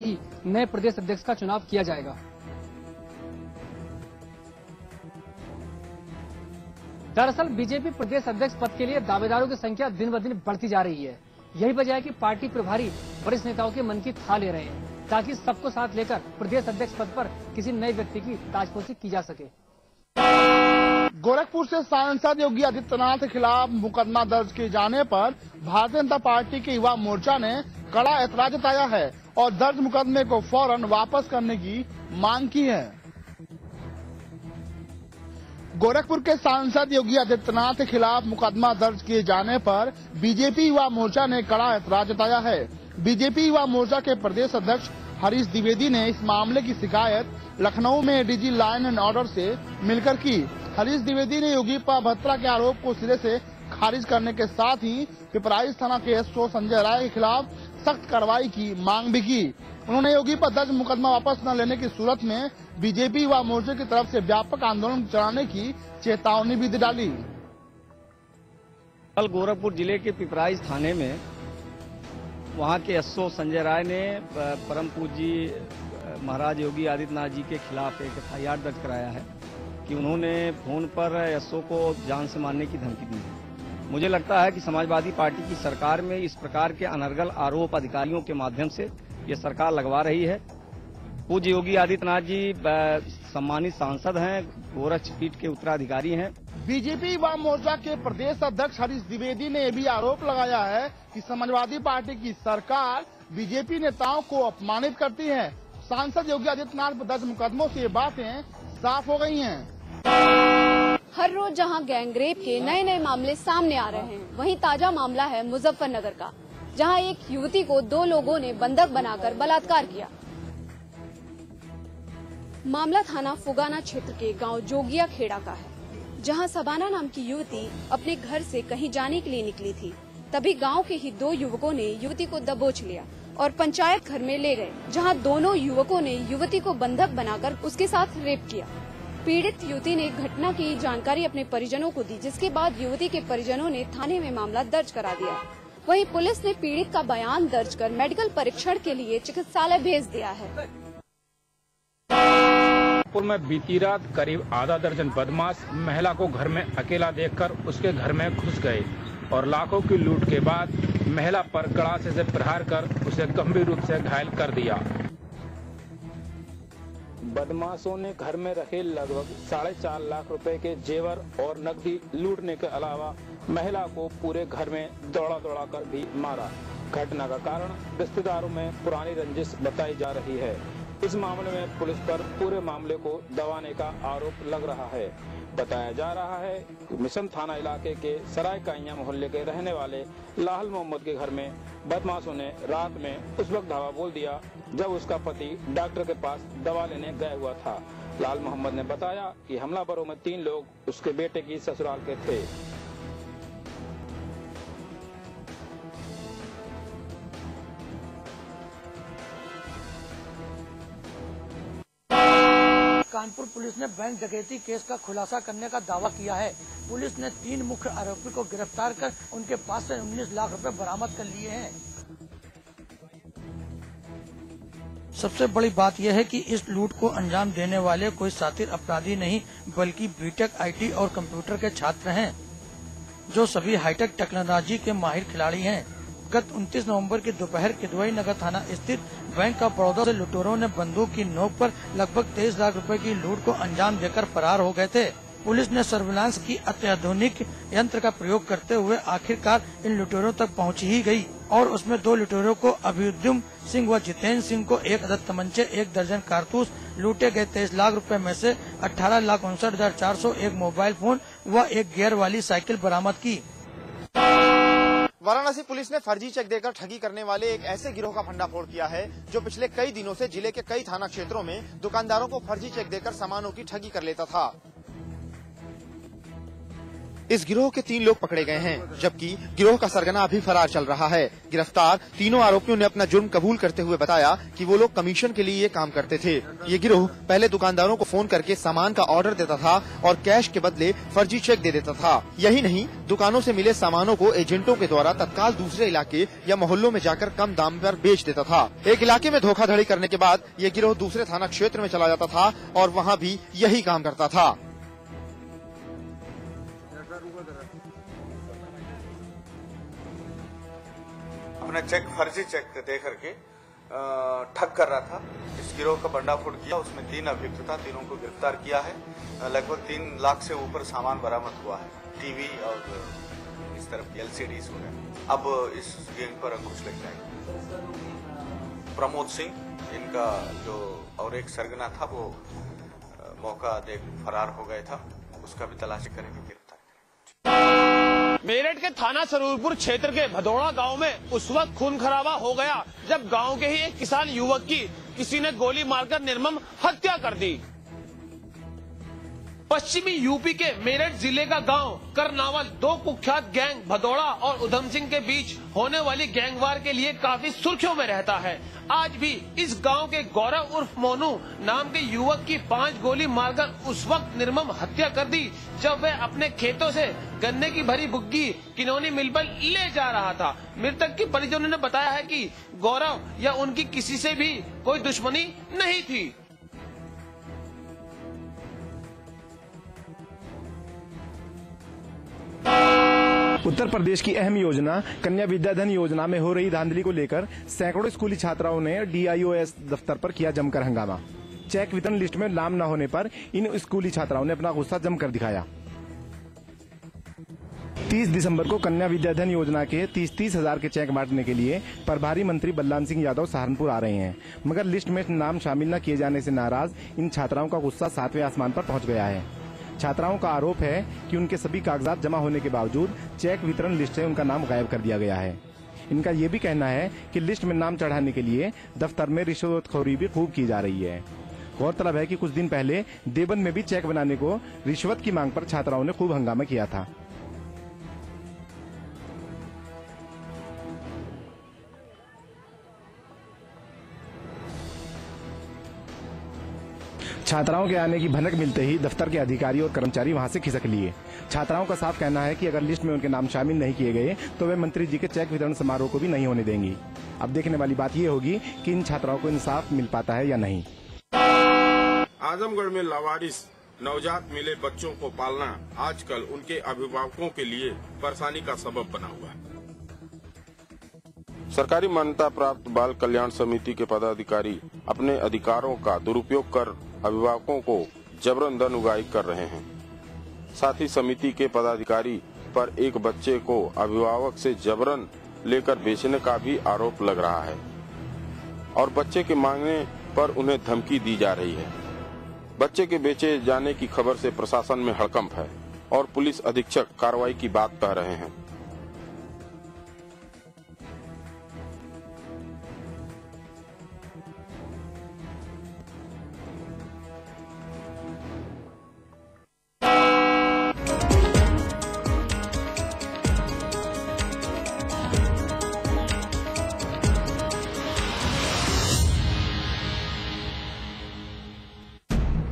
ही नए प्रदेश अध्यक्ष का चुनाव किया जाएगा। दरअसल बीजेपी प्रदेश अध्यक्ष पद के लिए दावेदारों की संख्या दिन ब दिन बढ़ती जा रही है। यही वजह है कि पार्टी प्रभारी वरिष्ठ नेताओं के मन की था ले रहे हैं ताकि सबको साथ लेकर प्रदेश अध्यक्ष पद पर किसी नए व्यक्ति की ताजपोशी की जा सके। गोरखपुर से सांसद योगी आदित्यनाथ के खिलाफ मुकदमा दर्ज किए जाने पर भारतीय जनता पार्टी के युवा मोर्चा ने कड़ा ऐतराज जताया है और दर्ज मुकदमे को फौरन वापस करने की मांग की है। गोरखपुर के सांसद योगी आदित्यनाथ के खिलाफ मुकदमा दर्ज किए जाने पर बीजेपी युवा मोर्चा ने कड़ा ऐतराज जताया है। बीजेपी युवा मोर्चा के प्रदेश अध्यक्ष हरीश द्विवेदी ने इस मामले की शिकायत लखनऊ में डीजी लॉ एंड ऑर्डर से मिलकर की। हरीश द्विवेदी ने योगी पर अभद्रता के आरोप को सिरे से खारिज करने के साथ ही पिपराइच थाना के एसओ संजय राय के खिलाफ सख्त कार्रवाई की मांग भी की। उन्होंने योगी पर दर्ज मुकदमा वापस न लेने की सूरत में बीजेपी युवा मोर्चे की तरफ से व्यापक आंदोलन चलाने की चेतावनी भी डाली। कल गोरखपुर जिले के पिपराइच थाने में वहां के एसओ संजय राय ने परम पूज्य महाराज योगी आदित्यनाथ जी के खिलाफ एक FIR दर्ज कराया है कि उन्होंने फोन पर एसओ को जान से मारने की धमकी दी है। मुझे लगता है कि समाजवादी पार्टी की सरकार में इस प्रकार के अनर्गल आरोप अधिकारियों के माध्यम से ये सरकार लगवा रही है। पूज्य योगी आदित्यनाथ जी सम्मानित सांसद हैं, गोरक्ष पीठ के उत्तराधिकारी हैं। बीजेपी युवा मोर्चा के प्रदेश अध्यक्ष हरीश द्विवेदी ने भी आरोप लगाया है कि समाजवादी पार्टी की सरकार बीजेपी नेताओं को अपमानित करती है। सांसद योगी आदित्यनाथ पर दर्ज मुकदमों से ये बातें साफ हो गई हैं। हर रोज जहां गैंगरेप के नए नए मामले सामने आ रहे हैं, वहीं ताजा मामला है मुजफ्फरनगर का, जहां एक युवती को 2 लोगों ने बंधक बनाकर बलात्कार किया। मामला थाना फुगाना क्षेत्र के गांव जोगिया खेड़ा का है, जहां सबाना नाम की युवती अपने घर से कहीं जाने के लिए निकली थी। तभी गांव के ही 2 युवकों ने युवती को दबोच लिया और पंचायत घर में ले गए, जहां दोनों युवकों ने युवती को बंधक बनाकर उसके साथ रेप किया। पीड़ित युवती ने घटना की जानकारी अपने परिजनों को दी, जिसके बाद युवती के परिजनों ने थाने में मामला दर्ज करा दिया। वहीं पुलिस ने पीड़ित का बयान दर्ज कर मेडिकल परीक्षण के लिए चिकित्सालय भेज दिया है। गोरखपुर में बीती रात करीब आधा दर्जन बदमाश महिला को घर में अकेला देखकर उसके घर में घुस गए और लाखों की लूट के बाद महिला पर गड़ासे से प्रहार कर उसे गंभीर रूप से घायल कर दिया। बदमाशों ने घर में रखे लगभग 4.5 लाख रुपए के जेवर और नकदी लूटने के अलावा महिला को पूरे घर में दौड़ा कर भी मारा। घटना का कारण रिश्तेदारों में पुरानी रंजिश बताई जा रही है। इस मामले में पुलिस पर पूरे मामले को दबाने का आरोप लग रहा है। बताया जा रहा है कि मिशन थाना इलाके के सराय काइया मोहल्ले के रहने वाले लाहल मोहम्मद के घर में बदमाशों ने रात में उस वक्त धावा बोल दिया जब उसका पति डॉक्टर के पास दवा लेने गया हुआ था। लाल मोहम्मद ने बताया कि हमलावरों में 3 लोग उसके बेटे की ससुराल के थे। कानपुर पुलिस ने बैंक डकैती केस का खुलासा करने का दावा किया है। पुलिस ने 3 मुख्य आरोपी को गिरफ्तार कर उनके पास से 19 लाख रुपए बरामद कर लिए हैं। सबसे बड़ी बात यह है कि इस लूट को अंजाम देने वाले कोई शातिर अपराधी नहीं, बल्कि बीटेक, IT और कंप्यूटर के छात्र हैं, जो सभी हाईटेक टेक्नोलॉजी के माहिर खिलाड़ी हैं। गत 29 नवंबर की दोपहर किदवई नगर थाना स्थित बैंक ऑफ बड़ौदा से लुटेरों ने बंदूक की नोक पर लगभग 23 लाख रुपए की लूट को अंजाम देकर फरार हो गए थे। पुलिस ने सर्विलांस की अत्याधुनिक यंत्र का प्रयोग करते हुए आखिरकार इन लुटेरों तक पहुंच ही गई और उसमें 2 लुटेरों को अभ्युदय सिंह व जितेंद्र सिंह को 1 अदद तमंचे, 1 दर्जन कारतूस, लूटे गए 23 लाख रुपए में से 18,59,400, 1 मोबाइल फोन व 1 गियर वाली साइकिल बरामद की। वाराणसी पुलिस ने फर्जी चेक देकर ठगी करने वाले एक ऐसे गिरोह का भंडाफोड़ किया है जो पिछले कई दिनों से जिले के कई थाना क्षेत्रों में दुकानदारों को फर्जी चेक देकर सामानों की ठगी कर लेता था। इस गिरोह के 3 लोग पकड़े गए हैं, जबकि गिरोह का सरगना अभी फरार चल रहा है। गिरफ्तार तीनों आरोपियों ने अपना जुर्म कबूल करते हुए बताया कि वो लोग कमीशन के लिए ये काम करते थे। ये गिरोह पहले दुकानदारों को फोन करके सामान का ऑर्डर देता था और कैश के बदले फर्जी चेक दे देता था। यही नहीं, दुकानों से मिले सामानों को एजेंटों के द्वारा तत्काल दूसरे इलाके या मोहल्लों में जाकर कम दाम पर बेच देता था। एक इलाके में धोखाधड़ी करने के बाद ये गिरोह दूसरे थाना क्षेत्र में चला जाता था और वहाँ भी यही काम करता था। अपना चेक फर्जी चेक दे करके ठग कर रहा था। इस गिरोह का भंडाफोड़ किया, उसमें 3 अभियुक्त था, तीनों को गिरफ्तार किया है। लगभग 3 लाख से ऊपर सामान बरामद हुआ है, टीवी और इस तरफ की LCDs वगैरह। अब इस गैंग पर अंकुश लग जाएगा। प्रमोद सिंह इनका जो और एक सरगना था वो मौका देख फरार हो गया था, उसका भी तलाशी करेंगे, गिरफ्तार। मेरठ के थाना सरूरपुर क्षेत्र के भदौड़ा गांव में उस वक्त खून खराबा हो गया जब गांव के ही एक किसान युवक की किसी ने गोली मारकर निर्मम हत्या कर दी। पश्चिमी यूपी के मेरठ जिले का गांव करनावल 2 कुख्यात गैंग भदौड़ा और उधम सिंह के बीच होने वाली गैंगवार के लिए काफी सुर्खियों में रहता है। आज भी इस गांव के गौरव उर्फ मोनू नाम के युवक की 5 गोली मारकर उस वक्त निर्मम हत्या कर दी जब वह अपने खेतों से गन्ने की भरी बुग्गी किनौनी मिल पर ले जा रहा था। मृतक के परिजनों ने बताया है कि गौरव या उनकी किसी से भी कोई दुश्मनी नहीं थी। उत्तर प्रदेश की अहम योजना कन्या विद्याधन योजना में हो रही धांधली को लेकर सैकड़ों स्कूली छात्राओं ने DIOS दफ्तर पर किया जमकर हंगामा। चेक वितरण लिस्ट में नाम न होने पर इन स्कूली छात्राओं ने अपना गुस्सा जमकर दिखाया। 30 दिसंबर को कन्या विद्याधन योजना के 30-30 हजार के चेक बांटने के लिए प्रभारी मंत्री बलराम सिंह यादव सहारनपुर आ रहे हैं, मगर लिस्ट में नाम शामिल न किए जाने से नाराज इन छात्राओं का गुस्सा 7वें आसमान पर पहुंच गया है। छात्राओं का आरोप है कि उनके सभी कागजात जमा होने के बावजूद चेक वितरण लिस्ट से उनका नाम गायब कर दिया गया है। इनका ये भी कहना है कि लिस्ट में नाम चढ़ाने के लिए दफ्तर में रिश्वतखोरी भी खूब की जा रही है। गौरतलब है कि कुछ दिन पहले देवबंद में भी चेक बनाने को रिश्वत की मांग पर छात्राओं ने खूब हंगामा किया था। छात्राओं के आने की भनक मिलते ही दफ्तर के अधिकारी और कर्मचारी वहां से खिसक लिए। छात्राओं का साफ कहना है कि अगर लिस्ट में उनके नाम शामिल नहीं किए गए तो वे मंत्री जी के चेक वितरण समारोह को भी नहीं होने देंगी। अब देखने वाली बात ये होगी कि इन छात्राओं को इंसाफ मिल पाता है या नहीं। आजमगढ़ में लावारिस नवजात मिले बच्चों को पालना आजकल उनके अभिभावकों के लिए परेशानी का सबब बना हुआ है। सरकारी मान्यता प्राप्त बाल कल्याण समिति के पदाधिकारी अपने अधिकारों का दुरुपयोग कर अभिभावकों को जबरन धन उगाही कर रहे हैं। साथ ही समिति के पदाधिकारी पर एक बच्चे को अभिभावक से जबरन लेकर बेचने का भी आरोप लग रहा है और बच्चे के मांगने पर उन्हें धमकी दी जा रही है। बच्चे के बेचे जाने की खबर से प्रशासन में हड़कंप है और पुलिस अधीक्षक कार्रवाई की बात कह रहे हैं।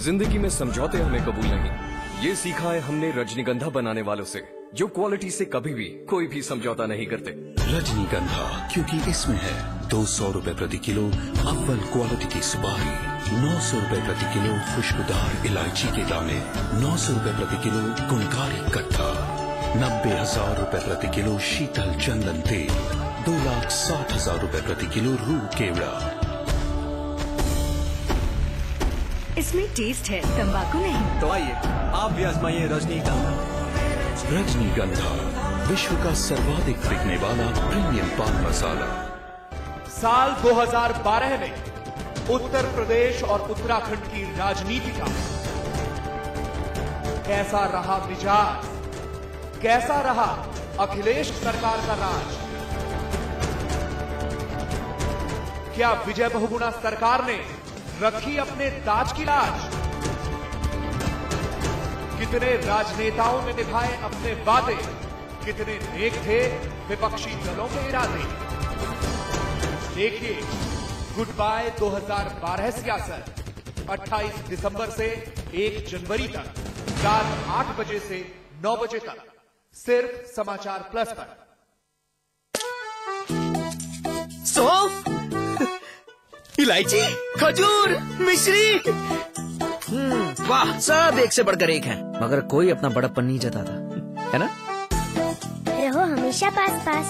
जिंदगी में समझौते हमें कबूल नहीं, ये सीखा है हमने रजनीगंधा बनाने वालों से, जो क्वालिटी से कभी भी कोई भी समझौता नहीं करते। रजनीगंधा, क्योंकि इसमें है 200 रुपए प्रति किलो अव्वल क्वालिटी की सुपारी, 900 रुपए प्रति किलो खुशबूदार इलायची के दाने, 900 रुपए प्रति किलो गुणकारी कट्टा, 90,000 रुपए प्रति किलो शीतल चंदन तेल, 2,60,000 रुपए प्रति किलो रूह केवड़ा। इसमें टेस्ट है, तंबाकू नहीं। तो आइए आप भी आजमाइए रजनीगंधा। रजनीगंधा, विश्व का सर्वाधिक बिकने वाला प्रीमियम पान मसाला। साल 2012 में उत्तर प्रदेश और उत्तराखंड की राजनीति का कैसा रहा मिजाज, कैसा रहा अखिलेश सरकार का राज। क्या विजय बहुगुणा सरकार ने रखी अपने ताज की लाज? कितने राजनेताओं ने निभाए अपने वादे, कितने नेक थे विपक्षी दलों के इरादे। देखिए गुड बाय 2012 सियासत 28 दिसंबर से 1 जनवरी तक रात 8 बजे से 9 बजे तक सिर्फ समाचार प्लस पर। इलायची, खजूर, मिश्री, वाह, सब एक से बढ़कर एक है, मगर कोई अपना बड़प्पन नहीं जताता, है ना? रहो हमेशा पास पास।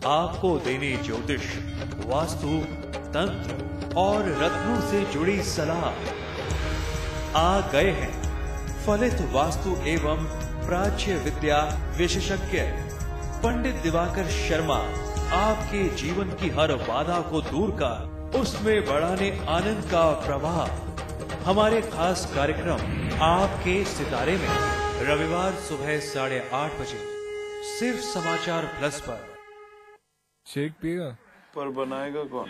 आपको देने ज्योतिष, वास्तु, तंत्र और रत्नों से जुड़ी सलाह आ गए हैं फलित वास्तु एवं प्राच्य विद्या विशेषज्ञ पंडित दिवाकर शर्मा। आपके जीवन की हर बाधा को दूर कर उसमें बढ़ाने आनंद का प्रवाह। हमारे खास कार्यक्रम आपके सितारे में रविवार सुबह 8:30 बजे सिर्फ समाचार प्लस पर। शेक पिएगा पर बनाएगा कौन?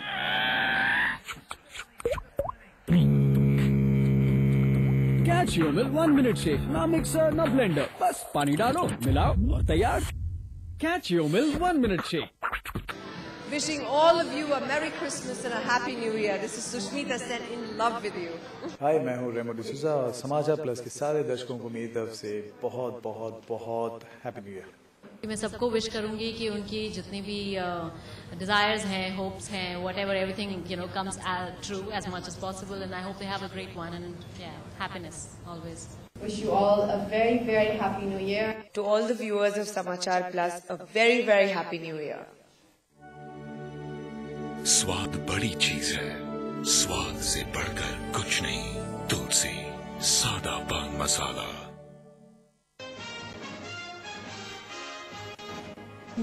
Catch your milk 1 minute shake, ना मिक्सर ना ब्लेंडर, बस पानी डालो, मिलाओ और तैयार। Catch your milk 1 minute shake. Wishing all of you a Merry Christmas and a Happy New Year. This is Sushmita Sen in love with you. हाय, मैं हूँ रेमो डिसूजा और समाचार प्लस के सारे दर्शकों को मेरी तरफ से बहुत बहुत बहुत हैप्पी न्यू ईयर। मैं सबको विश करूंगी कि उनकी जितनी भी डिजायर्स हैं, होप्स हैं, whatever, everything comes true as much as possible, and I hope they have a great one and happiness always. Wish you all a very very happy New Year. To all the viewers of Samachar Plus, a very very happy New Year. स्वाद बड़ी चीज है, स्वाद से बढ़कर कुछ नहीं। तुलसी सादा पान मसाला।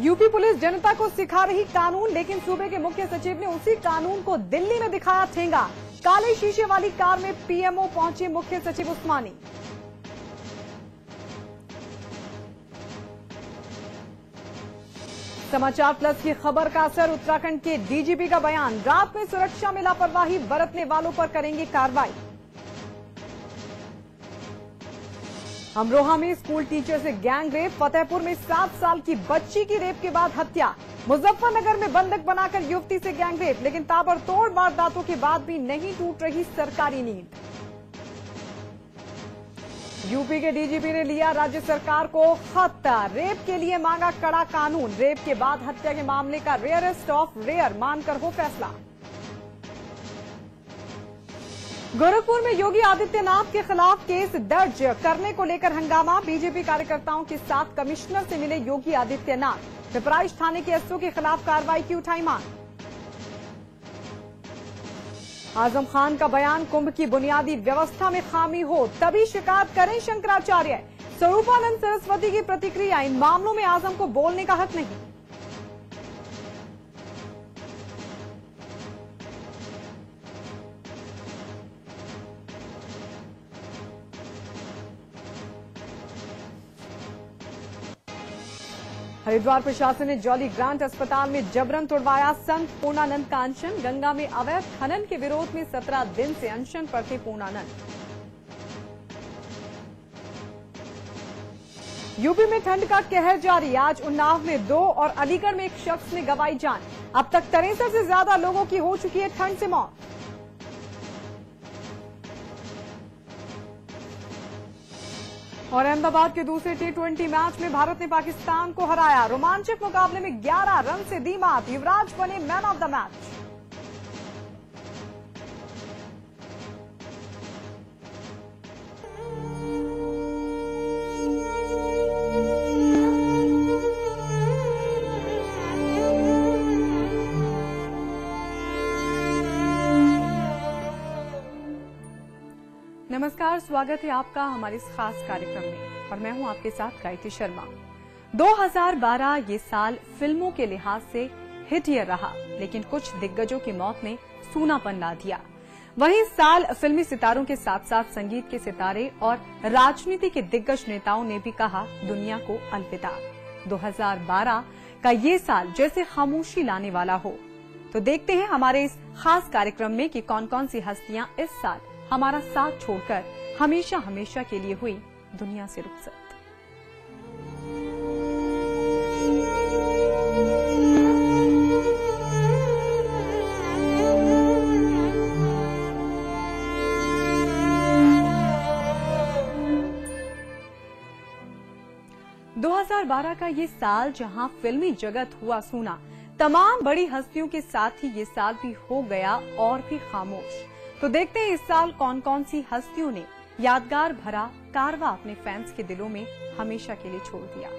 यूपी पुलिस जनता को सिखा रही कानून, लेकिन सूबे के मुख्य सचिव ने उसी कानून को दिल्ली में दिखाया ठेंगा। काले शीशे वाली कार में पीएमओ पहुंचे मुख्य सचिव उस्मानी। समाचार प्लस की खबर का असर, उत्तराखंड के डीजीपी का बयान, रात में सुरक्षा में लापरवाही बरतने वालों पर करेंगे कार्रवाई। अमरोहा में स्कूल टीचर से गैंग रेप, फतेहपुर में 7 साल की बच्ची की रेप के बाद हत्या, मुजफ्फरनगर में बंधक बनाकर युवती से गैंग रेप, लेकिन ताबड़तोड़ वारदातों के बाद भी नहीं टूट रही सरकारी नींद। यूपी के डीजीपी ने लिया राज्य सरकार को खत, रेप के लिए मांगा कड़ा कानून, रेप के बाद हत्या के मामले का रेयरेस्ट ऑफ रेयर मानकर हो फैसला। गोरखपुर में योगी आदित्यनाथ के खिलाफ केस दर्ज करने को लेकर हंगामा, बीजेपी कार्यकर्ताओं के साथ कमिश्नर से मिले योगी आदित्यनाथ, पिपराइच थाने के एसओ के खिलाफ कार्रवाई की उठाई मांग। आजम खान का बयान, कुंभ की बुनियादी व्यवस्था में खामी हो तभी शिकायत करें शंकराचार्य, स्वरूपानंद सरस्वती की प्रतिक्रिया, इन मामलों में आजम को बोलने का हक नहीं। हरिद्वार प्रशासन ने जॉली ग्रांट अस्पताल में जबरन तोड़वाया संत पूर्णानंद का अनशन, गंगा में अवैध खनन के विरोध में 17 दिन से अनशन पर थे पूर्णानंद। यूपी में ठंड का कहर जारी, आज उन्नाव में 2 और अलीगढ़ में एक शख्स ने गंवाई जान, अब तक 63 से ज्यादा लोगों की हो चुकी है ठंड से मौत। और अहमदाबाद के दूसरे T20 मैच में भारत ने पाकिस्तान को हराया, रोमांचक मुकाबले में 11 रन से दी मात, युवराज बने मैन ऑफ द मैच। नमस्कार, स्वागत है आपका हमारे इस खास कार्यक्रम में और मैं हूं आपके साथ गायत्री शर्मा। 2012 ये साल फिल्मों के लिहाज से हिट ईयर रहा, लेकिन कुछ दिग्गजों की मौत ने सूनापन ला दिया। वहीं साल फिल्मी सितारों के साथ साथ संगीत के सितारे और राजनीति के दिग्गज नेताओं ने भी कहा दुनिया को अलविदा। 2012 का ये साल जैसे खामोशी लाने वाला हो। तो देखते हैं हमारे इस खास कार्यक्रम में कि कौन कौन सी हस्तियां इस साल हमारा साथ छोड़कर हमेशा हमेशा के लिए हुई दुनिया से रुखसत। – 2012 का ये साल जहां फिल्मी जगत हुआ सूना, तमाम बड़ी हस्तियों के साथ ही ये साल भी हो गया और भी खामोश। तो देखते हैं इस साल कौन कौन सी हस्तियों ने यादगार भरा कारवा अपने फैंस के दिलों में हमेशा के लिए छोड़ दिया।